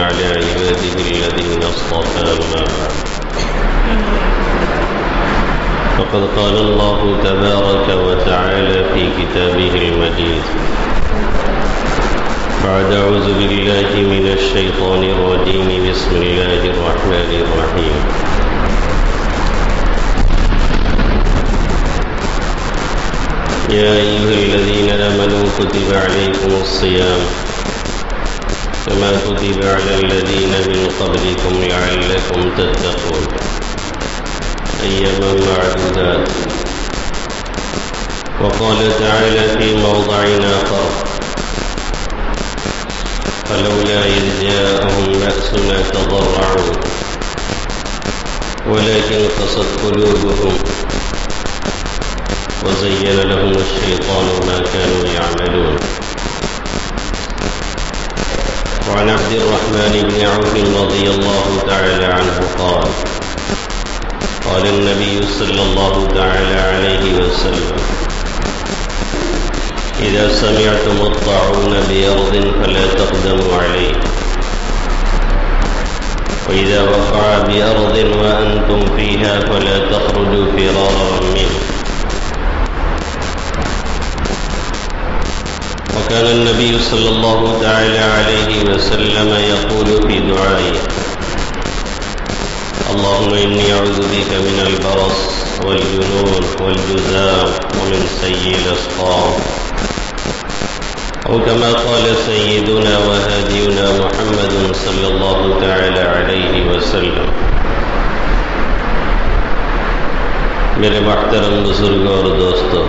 على عباده الذين اصطفى أما بعد فقد قال الله تبارك وتعالى في كتابه المجيد بعد أعوذ بالله من الشيطان الرجيم بسم الله الرحمن الرحيم يا أيها الذين آمنوا كتب عليكم الصيام كما كتب على الذين من قبلكم لعلكم تتقون أياما معدودات. وقال تعالى في موضع آخر فلولا إذ جاءهم بأسنا تضرعوا ولكن قست قلوبهم وزين لهم الشيطان ما كانوا يعملون. وعن عبد الرحمن بن عوف رضي الله تعالى عنه قال قال النبي صلى الله تعالى عليه وسلم إذا سمعتم الطاعون بأرض فلا تقدموا عليه وإذا وقع بأرض وأنتم فيها فلا تخرجوا فرارا منه. وكان النبي صلى الله تعالى عليه وسلم يقول في دعائه اللهم إني أعوذ بك من البرص والجنون والجذام ومن سيء الأسقام، أو كما قال سيدنا وهادينا محمد صلى الله تعالى عليه وسلم. میرے محترم بزرگوں اور دوستوں،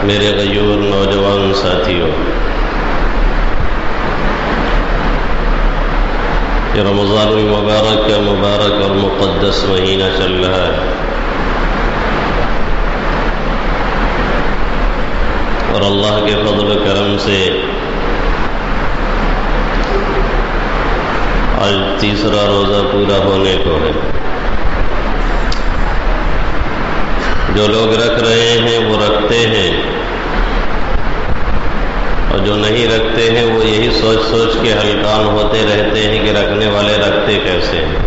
میرے غیور نوجوان ساتھیوں، یہ رمضان المبارک کا مبارک اور مقدس مہینہ چل رہا ہے، اور اللہ کے فضل و کرم سے آج تیسرا روزہ پورا ہونے کو ہے۔ جو لوگ رکھ رہے ہیں وہ رکھتے ہیں، اور جو نہیں رکھتے ہیں وہ یہی سوچ سوچ کے ہلکان ہوتے رہتے ہیں کہ رکھنے والے رکھتے کیسے ہیں۔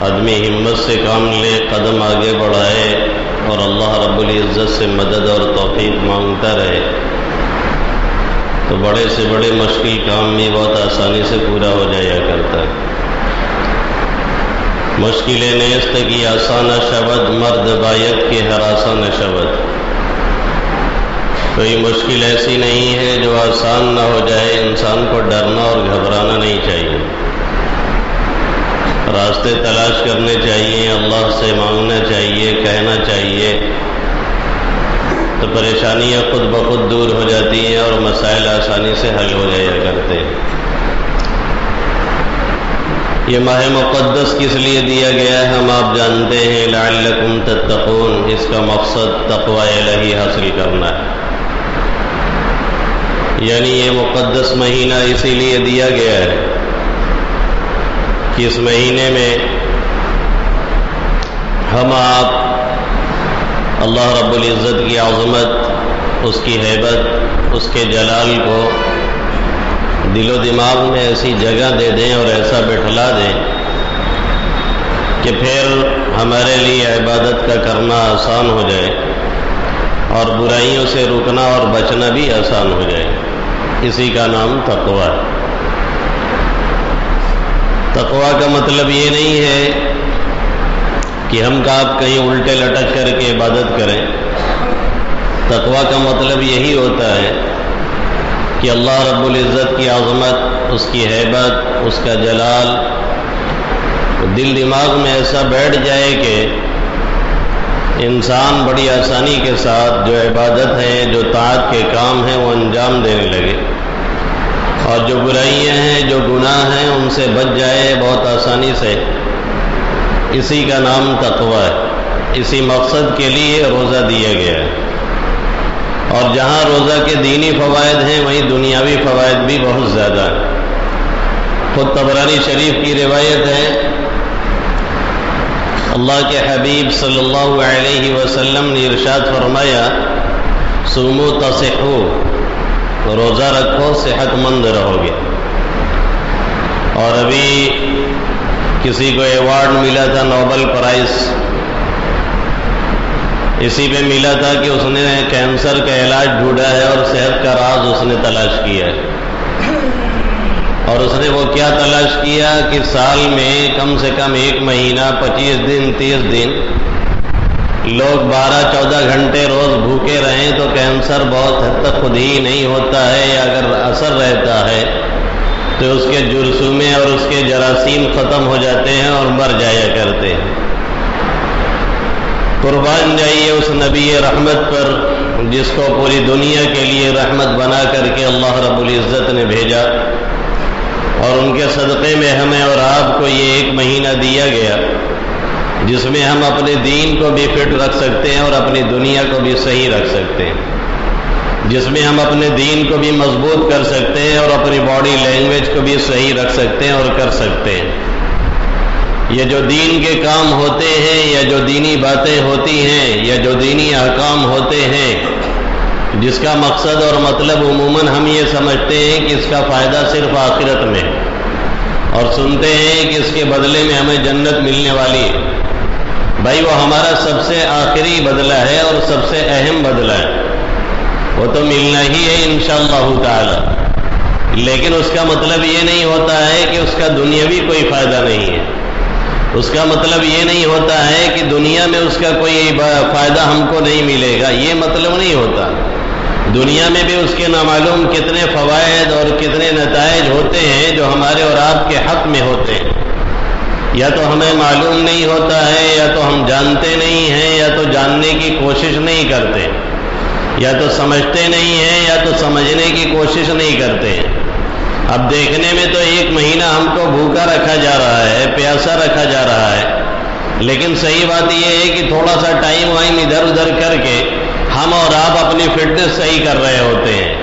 آدمی ہمت سے کام لے، قدم آگے بڑھائے اور اللہ رب العزت سے مدد اور توفیق مانگتا رہے تو بڑے سے بڑے مشکل کام بھی بہت آسانی سے پورا ہو جایا کرتا ہے۔ مشکل نیست کی آسان شبد، مرد باید کی ہر آسان شبد۔ کوئی مشکل ایسی نہیں ہے جو آسان نہ ہو جائے۔ انسان کو ڈرنا اور گھبرانا نہیں چاہیے، راستے تلاش کرنے چاہیے، اللہ سے مانگنا چاہیے، کہنا چاہیے، تو پریشانیاں خود بخود دور ہو جاتی ہیں اور مسائل آسانی سے حل ہو جایا کرتے ہیں۔ یہ ماہ مقدس کس لیے دیا گیا ہے ہم آپ جانتے ہیں، لعلکم تتقون۔ اس کا مقصد تقوی الہی حاصل کرنا ہے، یعنی یہ مقدس مہینہ اسی لیے دیا گیا ہے کہ اس مہینے میں ہم آپ اللہ رب العزت کی عظمت، اس کی ہیبت، اس کے جلال کو دل و دماغ میں ایسی جگہ دے دیں اور ایسا بٹھلا دیں کہ پھر ہمارے لیے عبادت کا کرنا آسان ہو جائے اور برائیوں سے رکنا اور بچنا بھی آسان ہو جائے۔ اسی کا نام تقوی ہے۔ تقوی کا مطلب یہ نہیں ہے کہ ہم آپ کہیں الٹے لٹک کر کے عبادت کریں۔ تقوی کا مطلب یہی ہوتا ہے کہ اللہ رب العزت کی عظمت، اس کی ہیبت، اس کا جلال دل دماغ میں ایسا بیٹھ جائے کہ انسان بڑی آسانی کے ساتھ جو عبادت ہے، جو طاعت کے کام ہیں وہ انجام دینے لگے، اور جو برائیاں ہیں، جو گناہ ہیں ان سے بچ جائے بہت آسانی سے۔ اسی کا نام تقوی ہے۔ اسی مقصد کے لیے روزہ دیا گیا ہے، اور جہاں روزہ کے دینی فوائد ہیں وہیں دنیاوی فوائد بھی بہت زیادہ ہیں۔ خود طبرانی شریف کی روایت ہے، اللہ کے حبیب صلی اللہ علیہ وسلم نے ارشاد فرمایا سومو تصحو، روزہ رکھو صحت مند رہو گے۔ اور ابھی کسی کو ایوارڈ ملا تھا نوبل پرائز، اسی پہ ملا تھا کہ اس نے کینسر کا علاج ڈھونڈا ہے اور صحت کا راز اس نے تلاش کیا ہے۔ اور اس نے وہ کیا تلاش کیا کہ سال میں کم سے کم 1 مہینہ 25 دن 30 دن لوگ 12-14 گھنٹے روز بھوکے رہیں تو کینسر بہت حد تک خود ہی نہیں ہوتا ہے، یا اگر اثر رہتا ہے تو اس کے جرثومے اور اس کے جراثیم ختم ہو جاتے ہیں اور مر جایا کرتے ہیں۔ قربان جائیے اس نبی رحمت پر جس کو پوری دنیا کے لیے رحمت بنا کر کے اللہ رب العزت نے بھیجا، اور ان کے صدقے میں ہمیں اور آپ کو یہ 1 مہینہ دیا گیا جس میں ہم اپنے دین کو بھی فٹ رکھ سکتے ہیں اور اپنی دنیا کو بھی صحیح رکھ سکتے ہیں، جس میں ہم اپنے دین کو بھی مضبوط کر سکتے ہیں اور اپنی باڈی لینگویج کو بھی صحیح رکھ سکتے ہیں اور کر سکتے ہیں۔ یہ جو دین کے کام ہوتے ہیں یا جو دینی باتیں ہوتی ہیں یا جو دینی احکام ہوتے ہیں، جس کا مقصد اور مطلب عموماً ہم یہ سمجھتے ہیں کہ اس کا فائدہ صرف آخرت میں ہے، اور سنتے ہیں کہ اس کے بدلے میں ہمیں جنت ملنے والی ہے۔ بھائی وہ ہمارا سب سے آخری بدلہ ہے اور سب سے اہم بدلہ ہے، وہ تو ملنا ہی ہے انشاءاللہ تعالی، لیکن اس کا مطلب یہ نہیں ہوتا ہے کہ اس کا دنیاوی کوئی فائدہ نہیں ہے۔ اس کا مطلب یہ نہیں ہوتا ہے کہ دنیا میں اس کا کوئی فائدہ ہم کو نہیں ملے گا، یہ مطلب نہیں ہوتا۔ دنیا میں بھی اس کے نامعلوم کتنے فوائد اور کتنے نتائج ہوتے ہیں جو ہمارے اور آپ کے حق میں ہوتے ہیں، یا تو ہمیں معلوم نہیں ہوتا ہے، یا تو ہم جانتے نہیں ہیں، یا تو جاننے کی کوشش نہیں کرتے، یا تو سمجھتے نہیں ہیں، یا تو سمجھنے کی کوشش نہیں کرتے ہیں۔ اب دیکھنے میں تو 1 مہینہ ہم کو بھوکا رکھا جا رہا ہے، پیاسا رکھا جا رہا ہے، لیکن صحیح بات یہ ہے کہ تھوڑا سا ٹائم وائم ادھر ادھر کر کے ہم اور آپ اپنی فٹنس صحیح کر رہے ہوتے ہیں۔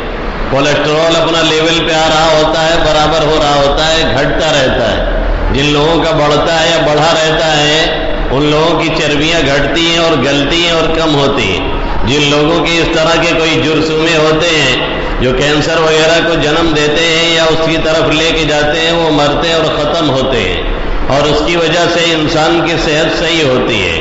کولیسٹرول اپنا لیول پہ آ رہا ہوتا ہے، برابر ہو رہا ہوتا ہے، گھٹتا رہتا ہے۔ جن لوگوں کا بڑھتا ہے یا بڑھا رہتا ہے ان لوگوں کی چربیاں گھٹتی ہیں اور گلتی ہیں اور کم ہوتی ہیں۔ جن لوگوں کے اس طرح کے کوئی جرثومے ہوتے ہیں جو کینسر وغیرہ کو جنم دیتے ہیں یا اس کی طرف لے کے جاتے ہیں، وہ مرتے اور ختم ہوتے ہیں، اور اس کی وجہ سے انسان کی صحت صحیح ہوتی ہے۔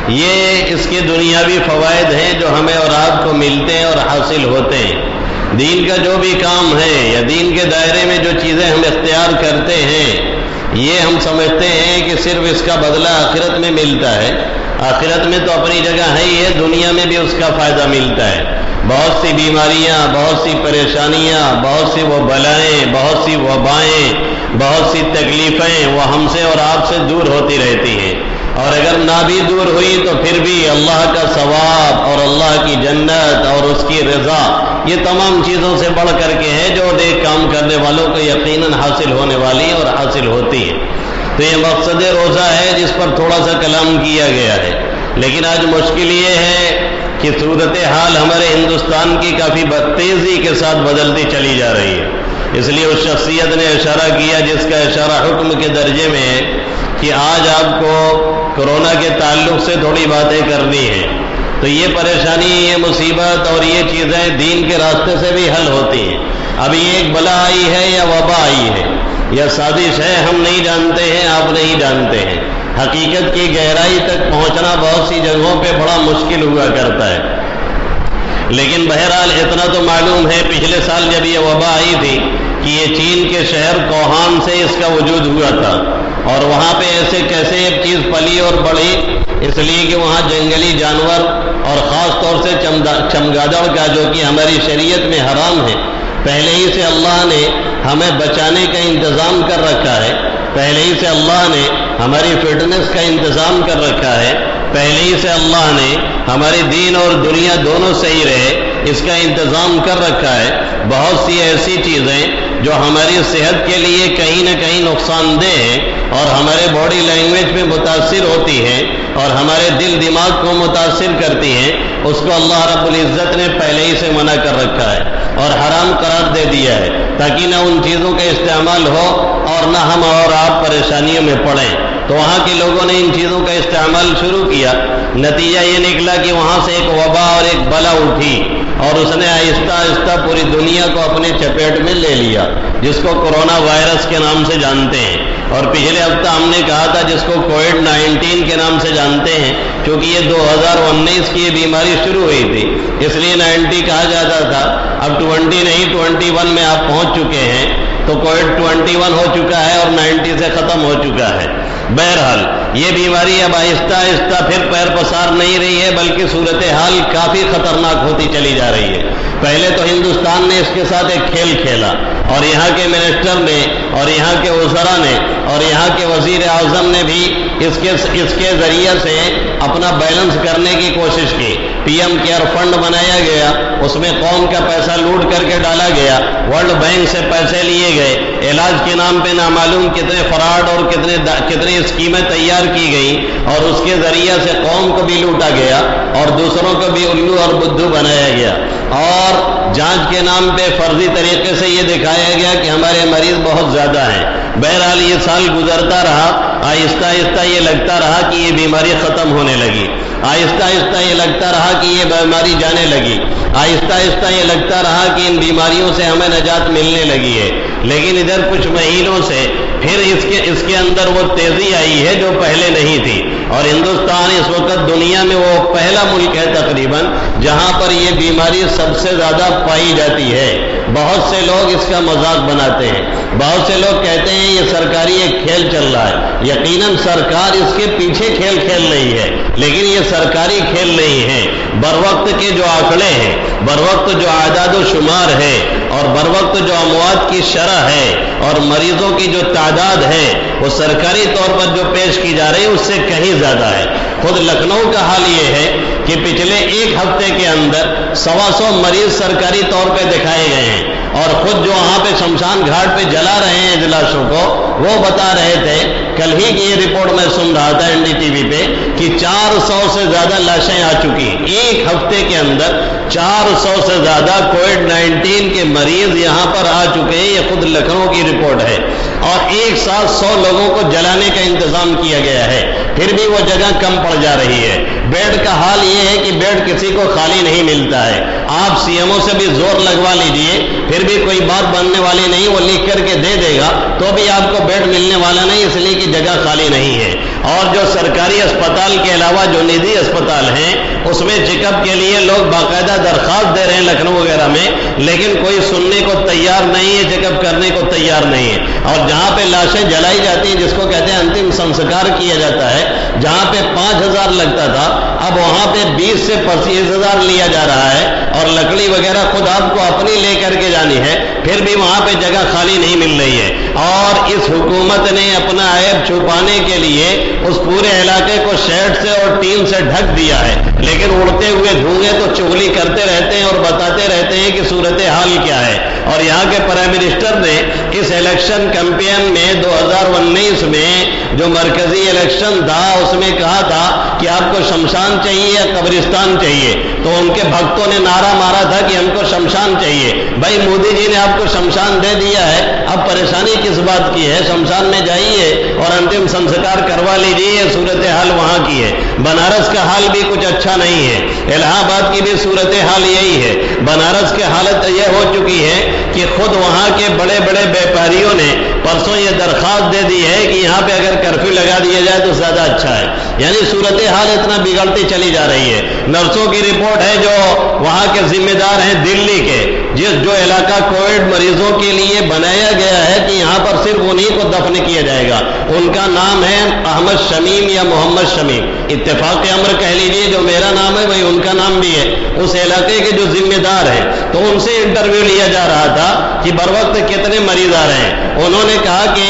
یہ اس کے دنیاوی فوائد ہیں جو ہمیں اور آپ کو ملتے ہیں اور حاصل ہوتے ہیں۔ دین کا جو بھی کام ہے یا دین کے دائرے میں جو چیزیں ہم اختیار کرتے ہیں، یہ ہم سمجھتے ہیں کہ صرف اس کا بدلہ آخرت میں ملتا ہے۔ آخرت میں تو اپنی جگہ ہے ہی ہے، دنیا میں بھی اس کا فائدہ ملتا ہے۔ بہت سی بیماریاں، بہت سی پریشانیاں، بہت سی وہ بلائیں، بہت سی وبائیں، بہت سی تکلیفیں وہ ہم سے اور آپ سے دور ہوتی رہتی ہیں، اور اگر نہ بھی دور ہوئی تو پھر بھی اللہ کا ثواب اور اللہ کی جنت اور اس کی رضا، یہ تمام چیزوں سے بڑھ کر کے ہے جو نیک کام کرنے والوں کو یقیناً حاصل ہونے والی اور حاصل ہوتی ہے۔ تو یہ مقصد روزہ ہے جس پر تھوڑا سا کلام کیا گیا ہے، لیکن آج مشکل یہ ہے کہ صورتحال ہمارے ہندوستان کی کافی تیزی کے ساتھ بدلتی چلی جا رہی ہے۔ اس لیے اس شخصیت نے اشارہ کیا جس کا اشارہ حکم کے درجے میں ہے کہ آج آپ کو کورونا کے تعلق سے تھوڑی باتیں کرنی ہیں۔ تو یہ پریشانی، یہ مصیبت اور یہ چیزیں دین کے راستے سے بھی حل ہوتی ہیں۔ اب یہ ایک بلا آئی ہے یا وبا آئی ہے یا سازش ہے، ہم نہیں جانتے ہیں، آپ نہیں جانتے ہیں۔ حقیقت کی گہرائی تک پہنچنا بہت سی جگہوں پہ بڑا مشکل ہوا کرتا ہے، لیکن بہرحال اتنا تو معلوم ہے پچھلے سال جب یہ وبا آئی تھی کہ یہ چین کے شہر کوہان سے اس کا وجود ہوا تھا، اور وہاں پہ ایسے کیسے ایک چیز پلی اور بڑھی، اس لیے کہ وہاں جنگلی جانور اور خاص طور سے چمگادڑ کا، جو کہ ہماری شریعت میں حرام ہے، پہلے ہی سے اللہ نے ہمیں بچانے کا انتظام کر رکھا ہے، پہلے ہی سے اللہ نے ہماری فٹنس کا انتظام کر رکھا ہے، پہلے ہی سے اللہ نے ہمارے دین اور دنیا دونوں صحیح رہے اس کا انتظام کر رکھا ہے۔ بہت سی ایسی چیزیں جو ہماری صحت کے لیے کہیں نہ کہیں نقصان دہ ہیں اور ہمارے باڈی لینگویج میں متاثر ہوتی ہیں اور ہمارے دل دماغ کو متاثر کرتی ہیں، اس کو اللہ رب العزت نے پہلے ہی سے منع کر رکھا ہے اور حرام قرار دے دیا ہے، تاکہ نہ ان چیزوں کا استعمال ہو اور نہ ہم اور آپ پریشانیوں میں پڑیں۔ تو وہاں کے لوگوں نے ان چیزوں کا استعمال شروع کیا، نتیجہ یہ نکلا کہ وہاں سے ایک وبا اور ایک بلا اٹھی، اور اس نے آہستہ آہستہ پوری دنیا کو اپنے چپیٹ میں لے لیا، جس کو کورونا وائرس کے نام سے جانتے ہیں۔ اور پچھلے ہفتہ ہم نے کہا تھا جس کو کووڈ-19 کے نام سے جانتے ہیں، کیونکہ یہ 2019 کی یہ بیماری شروع ہوئی تھی، اس لیے 90 کہا جاتا تھا۔ اب 20 نہیں 21 میں آپ پہنچ چکے ہیں، تو کووڈ-21 ہو چکا ہے اور 90 سے ختم ہو چکا ہے۔ بہرحال یہ بیماری اب آہستہ آہستہ پھر پیر پسار نہیں رہی ہے، بلکہ صورتحال کافی خطرناک ہوتی چلی جا رہی ہے۔ پہلے تو ہندوستان نے اس کے ساتھ ایک کھیل کھیلا، اور یہاں کے منسٹر نے اور یہاں کے وزراء نے اور یہاں کے وزیر اعظم نے بھی اس کے ذریعے سے اپنا بیلنس کرنے کی کوشش کی۔ پی ایم کیئر فنڈ بنایا گیا، اس میں قوم کا پیسہ لوٹ کر کے ڈالا گیا، ورلڈ بینک سے پیسے لیے گئے، علاج کے نام پہ نامعلوم کتنے فراڈ اور کتنی اسکیمیں تیار کی گئیں، اور اس کے ذریعے سے قوم کو بھی لوٹا گیا اور دوسروں کو بھی الو اور بدھو بنایا گیا، اور جانچ کے نام پہ فرضی طریقے سے یہ دکھایا گیا کہ ہمارے مریض بہت زیادہ ہیں۔ بہرحال یہ سال گزرتا رہا، آہستہ آہستہ یہ لگتا رہا کہ یہ بیماری ختم ہونے لگی، آہستہ آہستہ یہ لگتا رہا کہ یہ بیماری جانے لگی، آہستہ آہستہ یہ لگتا رہا کہ ان بیماریوں سے ہمیں نجات ملنے لگی ہے۔ لیکن ادھر کچھ مہینوں سے پھر اس کے اندر وہ تیزی آئی ہے جو پہلے نہیں تھی، اور ہندوستان اس وقت دنیا میں وہ پہلا ملک ہے تقریباً جہاں پر یہ بیماری سب سے زیادہ پائی جاتی ہے۔ بہت سے لوگ اس کا مذاق بناتے ہیں، بہت سے لوگ کہتے ہیں یہ سرکاری ایک کھیل چل رہا ہے۔ یقیناً سرکار اس کے پیچھے کھیل کھیل رہی ہے، لیکن یہ سرکاری کھیل نہیں ہے۔ بروقت کے جو آنکڑے ہیں، بروقت جو اعداد و شمار ہے، اور بروقت جو اموات کی شرح ہے اور مریضوں کی جو تعداد ہے، وہ سرکاری طور پر جو پیش کی جا رہی ہے اس سے کہیں زیادہ ہے۔ خود لکھنؤ کا حال یہ ہے کہ پچھلے ایک ہفتے کے اندر 125 مریض سرکاری طور پہ دکھائے گئے ہیں، اور خود جو وہاں پہ شمشان گھاٹ پہ جلا رہے ہیں اجلاسوں کو، وہ بتا رہے تھے، کل ہی کی یہ رپورٹ میں سن رہا تھا NDTV پہ، کہ 400 سے زیادہ لاشیں آ چکی ہیں ایک ہفتے کے اندر۔ 400 سے زیادہ کووڈ-19 کے مریض یہاں پر آ چکے ہیں، یہ خود لکھنؤ کی رپورٹ ہے، اور ایک ساتھ 100 لوگوں کو جلانے کا انتظام کیا گیا ہے، پھر بھی وہ جگہ کم پڑ جا رہی ہے۔ بیڈ کا حال یہ ہے کہ بیڈ کسی کو خالی نہیں ملتا ہے، آپ CMO سے بھی زور لگوا لیجئے، پھر بھی کوئی بات بننے والی نہیں، وہ لکھ کر کے دے دے گا تو بھی آپ کو بیڈ ملنے والا نہیں، اس لیے کہ جگہ خالی نہیں ہے۔ اور جو سرکاری اسپتال کے علاوہ جو نجی اسپتال ہیں، اس میں چیک اپ کے لیے لوگ باقاعدہ درخواست دے رہے ہیں لکھنؤ وغیرہ میں، لیکن کوئی سننے کو تیار نہیں ہے، چیک اپ کرنے کو تیار نہیں ہے۔ اور جہاں پہ لاشیں جلائی جاتی ہیں، جس کو کہتے ہیں انتم سنسکار کیا جاتا ہے، جہاں پہ 5000 لگتا تھا، اب وہاں پہ 20 سے 25,000 لیا جا رہا ہے، اور لکڑی وغیرہ خود آپ کو اپنی لے کر کے جانی ہے، پھر بھی وہاں پہ جگہ خالی نہیں مل رہی ہے۔ اور اس حکومت نے اپنا عیب چھپانے کے لیے اس پورے علاقے کو شیڈ سے اور ٹین سے ڈھک دیا ہے، لیکن اڑتے ہوئے دھوئیں تو چغلی کرتے رہتے ہیں اور بتاتے رہتے ہیں کہ صورتحال کیا ہے۔ اور یہاں کے پرائم منسٹر نے اس الیکشن کیمپین میں 2019 میں جو مرکزی الیکشن تھا، اس میں کہا تھا کہ آپ کو شمشان چاہیے یا قبرستان چاہیے، تو ان کے بھکتوں نے نعرہ مارا تھا کہ ہم کو شمشان چاہیے۔ بھائی مودی جی نے آپ کو شمشان دے دیا ہے، اب پریشانی کس بات کی ہے؟ شمشان میں جائیے اور انتم سنسکار کروا لیجیے، یہ صورتحال وہاں کی ہے۔ بنارس کا حال بھی کچھ اچھا نہیں ہے، الہ آباد کی بھی صورتحال یہی ہے۔ بنارس کی حالت یہ ہو چکی ہے کہ خود وہاں کے بڑے بڑے بیپاریوں نے پرسوں یہ درخواست دے دی ہے کہ یہاں پہ اگر کرفیو لگا دیا جائے تو زیادہ اچھا ہے۔ یعنی صورتحال اتنا بگڑتی چلی جا رہی ہے۔ نرسوں کی رپورٹ ہے جو وہاں کے ذمہ دار ہیں دلی کے، جو علاقہ کووڈ مریضوں کے لیے بنایا گیا ہے کہ یہاں پر صرف انہی کو دفن کیا جائے گا، ان کا نام ہے احمد شمیم یا محمد شمیم، اتفاق امر کہہ لیجیے، جو میرا نام ہے وہی ان کا نام بھی ہے۔ اس علاقے کے جو ذمہ دار ہیں، تو ان سے انٹرویو لیا جا رہا تھا کہ بر وقت کتنے مریض آ رہے ہیں۔ انہوں نے کہا کہ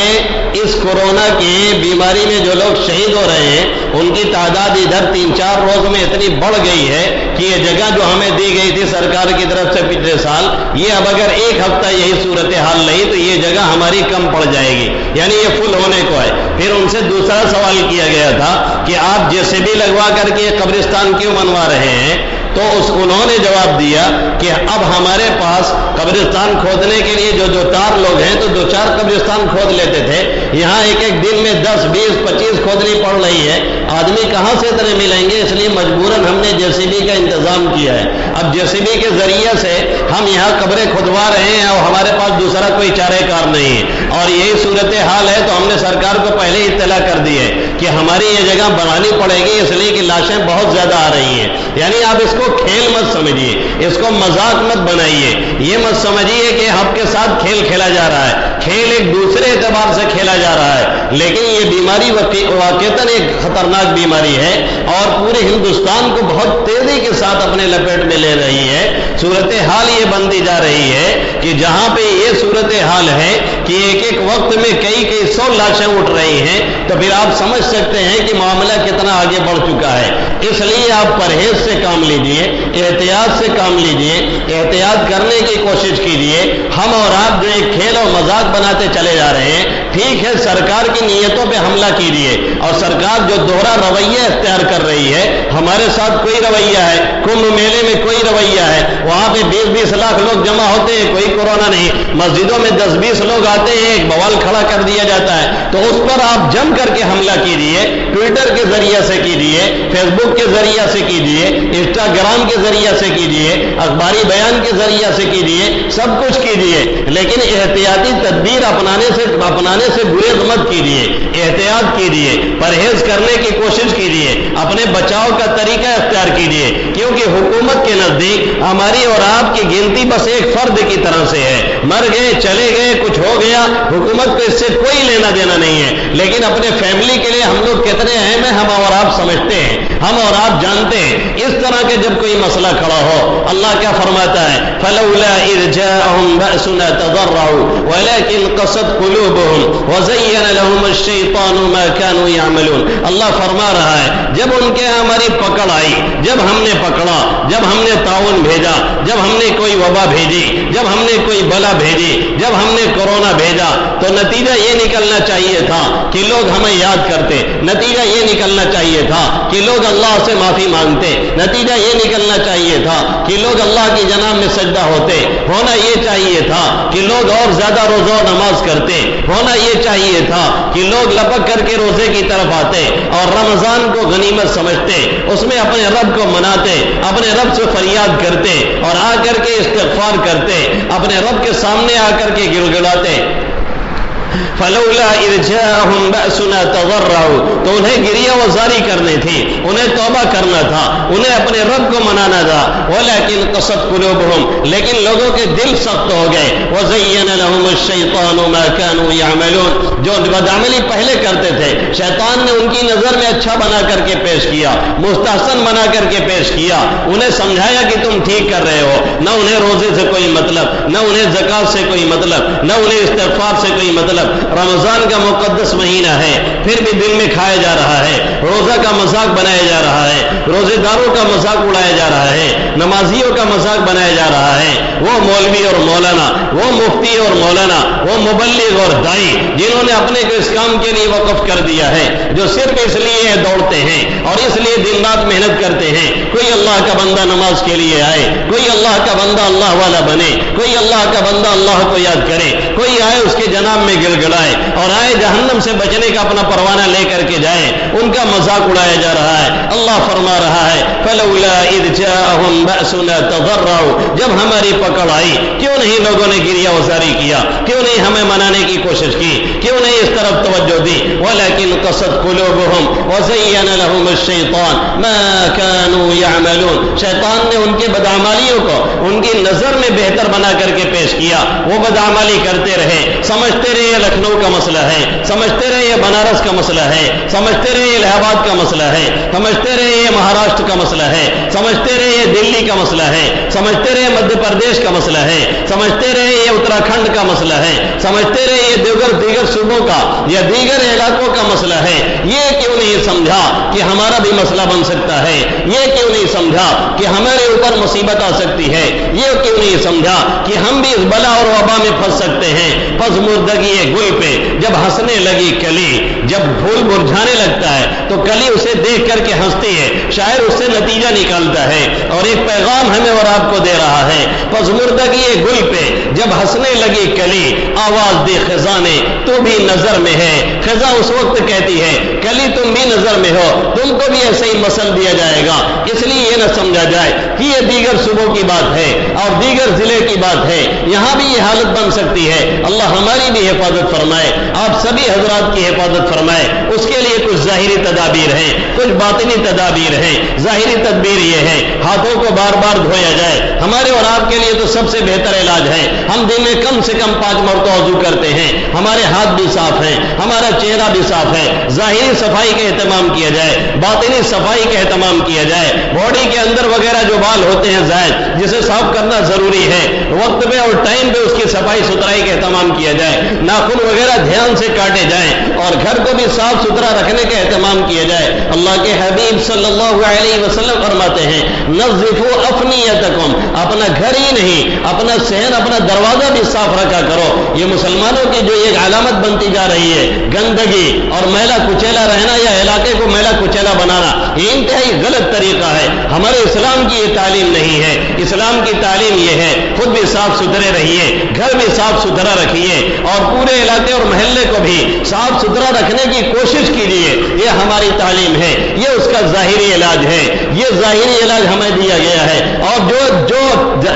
اس کورونا کی بیماری میں جو لوگ شہید ہو رہے ہیں، ان کی تعداد ادھر 3-4 روز میں اتنی بڑھ گئی ہے کہ یہ جگہ جو ہمیں دی گئی تھی سرکار کی طرف سے پچھلے سال، یہ اب اگر ایک ہفتہ یہی صورتحال نہیں تو یہ جگہ ہماری کم پڑ جائے گی، یعنی یہ فل ہونے کو ہے۔ پھر ان سے دوسرا سوال کیا گیا تھا کہ آپ JCB لگوا کر کے قبرستان کیوں بنوا رہے ہیں؟ تو انہوں نے جواب دیا کہ اب ہمارے پاس قبرستان کھودنے کے لیے جو تار لوگ ہیں تو 2-4 قبرستان کھود لیتے تھے، یہاں ایک دن میں 10 20 25 کھودنی پڑ رہی ہے، آدمی کہاں سے اتنے ملیں گے؟ اس لیے مجبوراً ہم نے JCB کا انتظام کیا ہے۔ اب JCB کے ذریعے سے ہم یہاں قبریں کھدوا رہے ہیں اور ہمارے پاس دوسرا کوئی چارہ کار نہیں ہے، اور یہی صورتحال ہے تو ہم نے سرکار کو پہلے اطلاع کر دی ہے کہ ہماری یہ جگہ بنانی پڑے گی، اس لیے کہ لاشیں بہت زیادہ آ رہی ہیں۔ یعنی آپ اس کو کھیل مت سمجھیے، اس کو مذاق مت بنائیے، یہ مت سمجھیے کہ آپ کے ساتھ کھیل کھیلا جا رہا ہے، کھیل ایک دوسرے اعتبار سے کھیلا جا رہا ہے، لیکن یہ بیماری واقعتاً ایک خطرناک بیماری ہے اور پورے ہندوستان کو بہت تیزی کے ساتھ اپنے لپیٹ میں لے رہی ہے۔ صورتحال یہ بنتی جا رہی ہے کہ جہاں پہ یہ صورتحال ہے کہ ایک وقت میں کئی 100 لاشیں اٹھ رہی ہیں، تو پھر آپ سمجھ سکتے ہیں کہ معاملہ کتنا آگے بڑھ چکا ہے۔ اس لیے آپ پرہیز سے کام لیجئے، احتیاط سے کام لیجئے، احتیاط کرنے کی کوشش کیجئے۔ ہم اور آپ جو ایک کھیل اور مذاق بناتے چلے جا رہے ہیں، ٹھیک ہے سرکار کی نیتوں پہ حملہ کیجئے، اور سرکار جو دوہرا رویہ اختیار کر رہی ہے، ہمارے ساتھ کوئی رویہ ہے، کمبھ میلے میں کوئی رویہ ہے، وہاں پہ 20-20 لاکھ لوگ جمع ہوتے ہیں، کوئی کورونا نہیں، مسجدوں میں 10-20 لوگ آتے ہیں، ایک بوال کھڑا کر دیا جاتا ہے، تو اس پر آپ جم کر کے حملہ کیجئے، ٹویٹر کے ذریعے سے کیجئے، فیس بک کے ذریعے سے کیجئے، انسٹاگرام کے ذریعے سے کیجئے، اخباری بیان کے ذریعے سے کیجئے، سب کچھ کیجئے، لیکن احتیاطی تدبیر اپنانے سے گریز مت کیجئے، احتیاط کیجئے، پرہیز کرنے کی کوشش کیجئے، اپنے بچاؤ کا طریقہ اختیار کیجئے، کیونکہ حکومت کے نزدیک ہماری اور آپ کی گنتی بس ایک فرد کی طرح سے ہے، مر گئے چلے گئے کچھ ہو گیا، حکومت کو اس سے کوئی لینا دینا نہیں ہے، لیکن اپنے فیملی کے لیے ہم لوگ کتنے اہم ہیں ہم اور آپ سمجھتے ہیں، ہم اور آپ جانتے ہیں۔ اس طرح کے جب کوئی مسئلہ کھڑا ہو، اللہ کیا فرماتا ہے؟ فَلَوْلَا إِذْ جَاءَهُمْ بَأْسُنَا تَضَرَّعُوا وَلَكِنْ قَسَتْ قُلُوبُهُمْ وَزَيَّنَ لَهُمُ الشَّيْطَانُ مَا كَانُوا يَعْمَلُونَ۔ اللہ فرما رہا ہے جب ان کے ہماری پکڑ آئی، جب ہم نے پکڑا، جب ہم نے طاعون بھیجا، جب ہم نے کوئی وبا بھیجی، جب ہم نے کوئی بلا بھیجی، جب ہم نے کورونا بھیجا، تو نتیجہ یہ نکلنا چاہیے تھا کہ لوگ ہمیں یاد کرتے، نتیجہ یہ نکلنا چاہیے تھا کہ لوگ اللہ سے معافی مانگتے، نتیجہ یہ نکلنا چاہیے تھا کہ لوگ اللہ کی جناب میں سجدہ ہوتے، ہونا یہ چاہیے تھا کہ لوگ اور زیادہ روزہ و نماز کرتے، ہونا یہ چاہیے تھا کہ لوگ لپک کر کے روزے کی طرف آتے اور رمضان کو غنیمت سمجھتے، اس میں اپنے رب کو مناتے، اپنے رب سے فریاد کرتے اور آ کر کے استغفار کرتے، اپنے رب کے سامنے آ کر کے گڑگڑاتے۔ فلولا اذ جاءهم بأسنا تضرعوا، تو انہیں گریہ وزاری کرنی تھی، انہیں توبہ کرنا تھا، انہیں اپنے رب کو منانا تھا، ولكن قست قلوبهم، لیکن لوگوں کے دل سخت ہو گئے، وزین لهم الشیطان ما كانوا يعملون، جو بدعملی پہلے کرتے تھے شیطان نے ان کی نظر میں اچھا بنا کر کے پیش کیا، مستحسن بنا کر کے پیش کیا، انہیں سمجھایا کہ تم ٹھیک کر رہے ہو، نہ انہیں روزے سے کوئی مطلب، نہ انہیں زکات سے کوئی مطلب، نہ انہیں استغفار سے کوئی مطلب۔ رمضان کا مقدس مہینہ ہے، پھر بھی دل میں کھایا جا رہا ہے، روزہ کا مذاق بنایا جا رہا ہے، روزے داروں کا مذاق اڑایا جا رہا ہے، نمازیوں کا مذاق بنایا جا رہا ہے، وہ مولوی اور مولانا، وہ مفتی اور مولانا، وہ مبلغ اور دائی جنہوں نے اپنے کو اس کام کے لیے وقف کر دیا ہے، جو صرف اس لیے دوڑتے ہیں اور اس لیے دن رات محنت کرتے ہیں، کوئی اللہ کا بندہ نماز کے لیے آئے، کوئی اللہ کا بندہ اللہ والا بنے، کوئی اللہ کا بندہ اللہ کو یاد کرے، کوئی آئے اس کے جناب میں گڑگڑائے اور آئے جہنم سے بچنے کا اپنا پروانہ لے کر کے جائے، ان کا مذاق اڑایا جا رہا ہے۔ اللہ فرما رہا ہے فلولا اذ جاءهم بأسنا تضرعوا، جب ہماری پکڑ آئی کیوں نہیں لوگوں نے گریہ وزاری کیا، کیوں نہیں ہمیں منانے کی کوشش کی، کیوں نہیں اس طرف توجہ دی، ولكن قست قلوبهم وزين لهم الشيطان ما كانوا يعملون، شیطان نے ان کے بدعمالیوں کو ان کی نظر میں بہتر بنا کر کے پیش کیا، وہ بدعمالی کرتے رہے، سمجھتے رہے یہ لکھنؤ کا مسئلہ ہے، سمجھتے رہے یہ بنارس کا مسئلہ ہے، سمجھتے رہے یہ الہ آباد کا مسئلہ ہے، سمجھتے رہے یہ مہاراشٹر کا مسئلہ ہے، سمجھتے رہے یہ دلی کا مسئلہ ہے، سمجھتے رہے مدھیہ پردیش کا مسئلہ ہے، سمجھتے رہے یہ اتراکھنڈ کا مسئلہ ہے، سمجھتے رہے یہ دیگر صوبوں کا یا دیگر علاقوں کا مسئلہ ہے۔ یہ کیوں نہیں سمجھا کہ ہمارا بھی مسئلہ بن سکتا ہے، یہ کیوں نہیں سمجھا کہ ہمارے اوپر مصیبت آ سکتی ہے، یہ کیوں نہیں سمجھا کہ ہم بھی اس بلا اور وبا میں پھنس سکتے ہیں؟ پس مردگی گل پہ جب ہنسنے لگی کلی، جب پھول مرجھانے لگتا ہے تو کلی اسے دیکھ کر کے ہنستی ہے، شاعر اس سے نتیجہ نکالتا ہے اور ایک پیغام ہمیں اور آپ کو دے رہا ہے۔ پس مردگی گل پہ جب ہنسنے لگی کلی، آواز دی خزاں نے تو بھی نظر میں ہے۔ خزاں اس وقت کہتی ہے کلی تم بھی نظر میں ہو، تم کو بھی ایسے ہی مسل دیا جائے گا۔ اس لیے یہ نہ سمجھا جائے کہ یہ دیگر صوبوں کی بات ہے اور دیگر ضلع کی بات ہے، یہاں بھی یہ حالت بن سکتی ہے۔ اللہ ہماری بھی حفاظت فرمائے، آپ سبھی حضرات کی حفاظت فرمائے۔ اس کے لیے کچھ ظاہری تدابیر ہیں، کچھ باطنی تدابیر ہیں۔ ظاہری تدبیر یہ ہے ہاتھوں کو بار بار دھویا جائے۔ ہمارے اور آپ کے لیے تو سب سے بہتر علاج ہے، ہم دن میں کم سے کم 5 مرتبہ وضو کرتے ہیں، ہمارے ہاتھ بھی صاف ہیں، ہمارا چہرہ بھی صاف ہے۔ ظاہری صفائی کا اہتمام کیا جائے، باطنی صفائی کا اہتمام کیا جائے۔ باڈی کے اندر وغیرہ جو بال ہوتے ہیں زائد، جسے صاف کرنا ضروری ہے، وقت پہ اور ٹائم پہ اس کی صفائی ستھرائی کا اہتمام کیا جائے۔ ناخن وغیرہ دھیان سے کاٹے جائیں اور گھر کو بھی صاف ستھرا رکھنے کا اہتمام کیا جائے۔ اللہ کے حبیب صلی اللہ علیہ وسلم فرماتے ہیں نظفوا افنیتکم، اپنا گھر ہی نہیں اپنا صحن اپنا دروازہ بھی صاف رکھا کرو۔ یہ مسلمانوں کی جو ایک علامت بنتی جا رہی ہے، گندگی اور میلا کچیلا رہنا یا علاقے کو میلا کچیلا بنانا، یہ انتہائی غلط طریقہ ہے۔ ہمارے اسلام کی یہ تعلیم نہیں ہے۔ اسلام کی تعلیم یہ ہے خود بھی صاف ستھرے رہیے، گھر بھی صاف ستھرا رکھیے اور پورے علاقے اور محلے کو بھی صاف ستھرا رکھنے کی کوشش کیجیے۔ یہ ہماری تعلیم ہے، یہ اس کا ظاہری علاج ہے، یہ ظاہری علاج ہمیں دیا گیا ہے۔ اور جو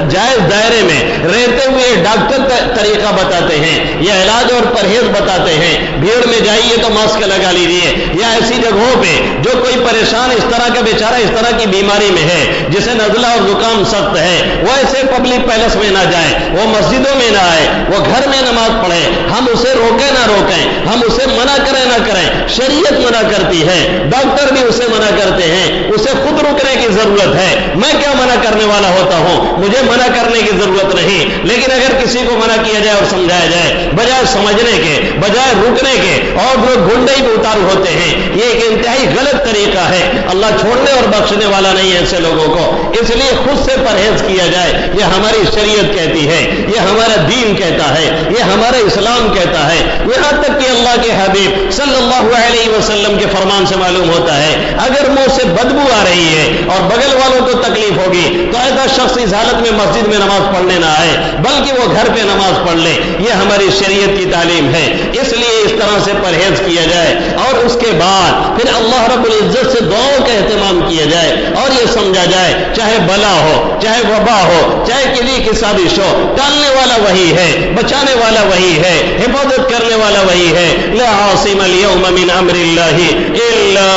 جائز دائرے میں رہتے ہوئے ڈاکٹر طریقہ بتاتے ہیں یا علاج اور پرہیز بتاتے ہیں، بھیڑ میں جائیے تو ماسک لگا لیجیے، یا ایسی جگہوں پہ جو کوئی پریشان اس طرح کا بیچارہ اس طرح کی بیماری میں ہے جسے نزلہ اور زکام سخت ہے، وہ ایسے پبلک پیلس میں نہ جائے، وہ مسجدوں میں نہ آئے، وہ گھر میں نماز پڑھے۔ ہم اسے روکیں نہ روکیں، ہم اسے منع کریں نہ کریں، شریعت منع کرتی ہے، ڈاکٹر بھی اسے منع کرتے ہیں، اسے خود رکنے کی ضرورت ہے۔ میں کیا منع کرنے والا ہوتا ہوں؟ مجھے منع کرنے کی ضرورت نہیں، لیکن اگر کسی کو منع کیا جائے اور سمجھایا جائے، بجائے سمجھنے کے بجائے رکنے کے، اور جو گنڈے بھی اتارو ہوتے ہیں، یہ ایک انتہائی غلط طریقہ ہے۔ اللہ چھوڑنے اور بخشنے والا نہیں ہے ایسے لوگوں کو، اس لیے خود سے پرہیز کیا جائے۔ یہ ہماری شریعت کہتی ہے، یہ ہمارا دین کہتا ہے، یہ ہمارا اسلام کہتا ہے۔ یہاں تک کہ اللہ کے حبیب صلی اللہ علیہ وسلم کے فرمان سے معلوم ہوتا ہے اگر منہ سے بدبو آ رہی ہے اور بغل والوں کو تکلیف ہوگی تو ایسا شخص اس حالت میں مسجد میں نماز پڑھنے نہ آئے، بلکہ وہ گھر پہ نماز پڑھ لے۔ یہ ہماری شریعت کی تعلیم ہے، اس لیے اس طرح سے پرہیز کیا جائے اور اس کے بعد پھر اللہ رب العزت سے دعاؤں کا اہتمام کیا جائے اور یہ سمجھا جائے چاہے بلا ہو چاہے وبا ہو چاہے کسی کی سازش ہو، ٹالنے والا وہی ہے، بچانے والا وہی ہے، حفاظت کرنے والا وہی ہے۔ لا عاصم اليوم من امر اللہ الا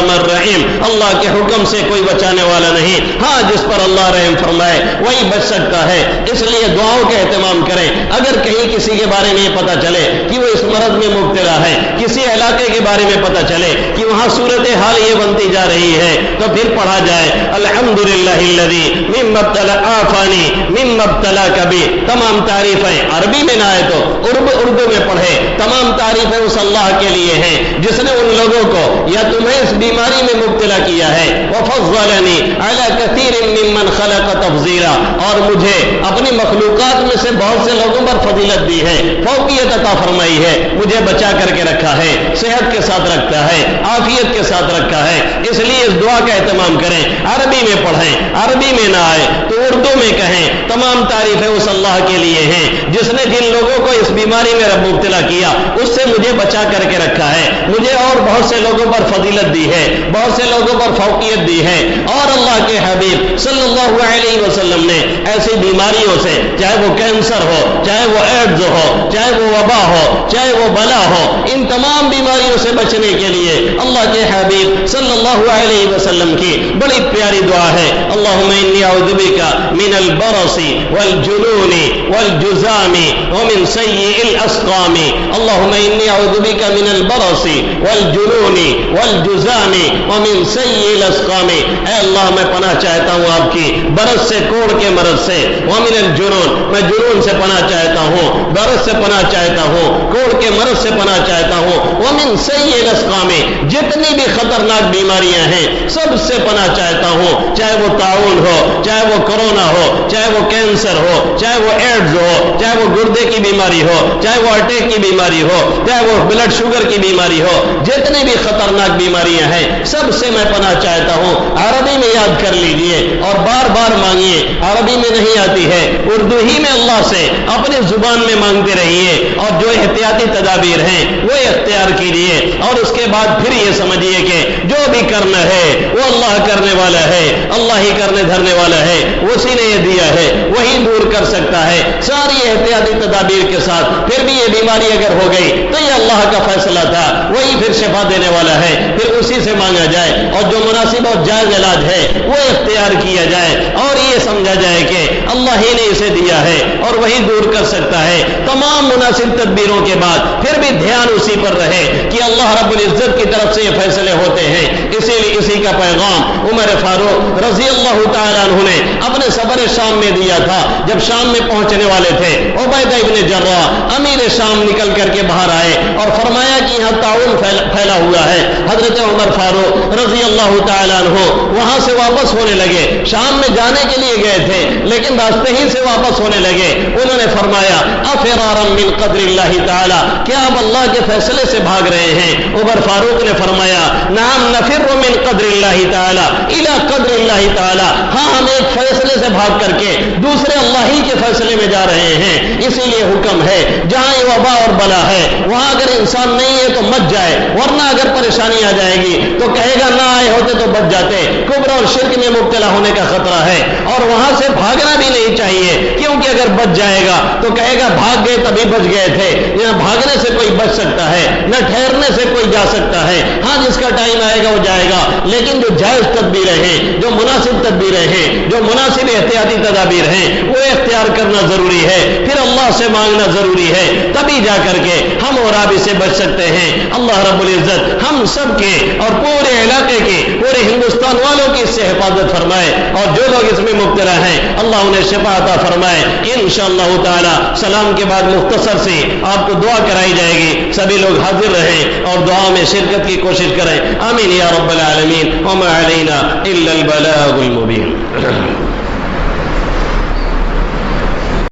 من رحم، اللہ کے حکم سے کوئی بچانے والا نہیں، ہاں جس پر اللہ رحم فرمائے وہی بچ سکتا ہے۔ اس لیے دعاؤں کا اہتمام کریں۔ اگر کہیں کسی کے بارے میں پتہ چلے کہ وہ اس مرض میں مبتلا ہے، کسی علاقے کے بارے میں پتہ چلے کہ وہاں صورتحال یہ بنتی جا رہی ہے، تو پھر پڑھا جائے الحمدللہ الذی مما ابتلا آفانی مما ابتلا کبھی۔ تمام تعریفیں عربی میں نہ آئے تو اردو میں پڑھے۔ تمام تعریفیں اس اللہ کے لیے ہیں جس نے ان لوگوں کو یا تمہیں اس بیماری میں مبتلا کیا ہے، وفضلنی علی کثیر ممن خلق تفضیلا، اور مجھے اپنی مخلوقات میں سے بہت سے لوگوں پر فضیلت دی ہے، فوقیت عطا فرمائی ہے، مجھے بچا کر کے رکھا ہے، صحت کے ساتھ رکھتا ہے، عافیت کے ساتھ رکھا ہے۔ اس لیے اس دعا کا اہتمام کریں، عربی میں پڑھیں، عربی میں نہ آئے تو اردو میں کہیں۔ تمام تعریفیں اس اللہ کے لیے ہیں جس نے جن لوگوں کو اس بیماری میں رب مبتلا کیا اس سے مجھے بچا کر کے رکھا ہے، مجھے اور بہت سے لوگوں پر فضیلت دی ہے، بہت سے لوگوں پر فوقیت دی ہے۔ اور اللہ کے حبیب صلی اللہ علیہ وسلم نے ایسی بیماریوں سے، چاہے وہ کینسر ہو چاہے وہ ایڈز ہو چاہے وہ وبا ہو چاہے وہ بلا ہو، ان تمام بیماریوں سے بچنے کے لیے اللہ کے حبیب صلی اللہ علیہ وسلم کی بڑی پیاری دعا ہے، اللہم انی اعوذ بک من البرص والجنون والجزام ومن سیئ الاسقام، اللہم انی اعوذ بک من البرص والجنون والجزام ومن سیئ الاسقام۔ اے اللہ میں پناہ چاہتا ہوں آپ کی برس سے، کوڑ کے مرض سے، ومن الجنون میں جنون سے پناہ چاہتا ہوں، برس سے پناہ چاہتا ہوں، کوڑ کے مرض سے پناہ چاہتا ہوں، ومن سیئ الاسقام جتنی بھی خطرناک بیماریاں ہیں سب سے پناہ چاہتا ہوں، چاہے وہ طاعون ہو چاہے وہ کرونا ہو چاہے وہ کینسر ہو، چاہے وہ ایڈز ہو، چاہے وہ گردے کی بیماری ہو، چاہے وہ اٹیک کی بیماری ہو، چاہے وہ بلڈ شوگر کی بیماری ہو، جتنی بھی خطرناک بیماریاں ہیں سب سے میں پناہ چاہتا ہوں۔ عربی میں یاد کر لیجئے اور بار بار مانگیے، عربی میں نہیں آتی ہے، اردو ہی میں اللہ سے اپنی زبان میں مانگتے رہیے، اور جو احتیاطی تدابیر ہیں وہ اختیار کیجیے، اور اس کے بعد پھر یہ سمجھیے کہ جو بھی کرنا ہے وہ اللہ کرنے والا ہے، اللہ ہی کرنے دھرنے والا ہے، اسی نے یہ دیا ہے، وہی دور کر سکتا ہے ساری احتیاطی تدابیر کے ساتھ۔ پھر بھی یہ بیماری اگر ہو گئی تو یہ اللہ کا فیصلہ تھا، وہی پھر شفا دینے والا ہے، پھر اسی سے مانگا جائے، اور جو مناسب اور جائز علاج ہے وہ اختیار کیا جائے، اور یہ سمجھا جائے کہ اللہ ہی نے اسے دیا ہے اور وہی دور کر سکتا ہے۔ تمام مناسب تدبیروں کے بعد پھر بھی دھیان اسی پر رہے کہ اللہ رب العزت کی طرف سے یہ فیصلے ہوتے ہیں۔ اسی لیے اسی کا پیغام عمر فاروق رضی اللہ تعالیٰ عنہ نے اپنے سفر شام میں دیا تھا۔ جب شام میں پہنچنے والے تھے، عبیدہ ابن جراح امیر شام نکل کر کے باہر آئے اور فرمایا کہ یہاں طاعون پھیلا ہوا ہے۔ حضرت عمر فاروق رضی اللہ تعالیٰ عنہ وہاں سے واپس ہونے لگے، شام میں جانے کے لیے گئے تھے لیکن راستے ہی سے واپس ہونے لگے۔ انہوں نے فرمایا افرارا من قدر اللہ تعالی، کیا آپ اللہ کے فیصلے سے بھاگ رہے ہیں؟ عمر فاروق نے فرمایا نعم نفر من قدر اللہ تعالی الی قدر اللہ تعالی، ہاں ہم ایک فیصلے سے بھاگ کر کے دوسرے اللہ ہی کے فیصلے میں جا رہے ہیں۔ اسی لیے حکم ہے جہاں یہ وبا اور بلا ہے وہاں اگر انسان نہیں ہے تو مت جائے، ورنہ اگر پریشانی آ جائے گی تو کہے گا نہ آئے ہوتے تو بچ جاتے۔ کفر اور شرک میں مبتلا ہونے کا خطرہ ہے، اور وہاں سے بھاگنا بھی نہیں چاہیے، کیونکہ اگر بچ جائے گا تو کہے گا بھاگ گئے تبھی بچ گئے تھے۔ یہاں بھاگنے سے کوئی بچ سکتا ہے، نہ ٹھہرنے سے کوئی جا سکتا ہے۔ ہاں جس کا ٹائم آئے گا وہ جائے گا، لیکن جو جائز تدبیریں ہیں، جو مناسب تدبیریں ہیں، جو مناسب احتیاطی تدابیر ہیں وہ اختیار کرنا ضروری ہے، پھر اللہ سے مانگنا ضروری ہے، تبھی جا کر کے ہم اور آپ سے بچ سکتے ہیں۔ اللہ رب العزت ہم سب کے اور پورے علاقے کے، پورے ہندوستان والوں کی اس سے حفاظت فرمائے، اور جو لوگ اس میں مبتلا ہیں اللہ انہیں شفا عطا فرمائے۔ انشاءاللہ تعالی سلام کے بعد مختصر سے آپ کو دعا کرائی جائے گی، سبھی لوگ حاضر رہیں اور دعا میں شرکت کی کوشش کریں۔ آمین یا رب العالمین، وما علینا الا البلاغ المبین۔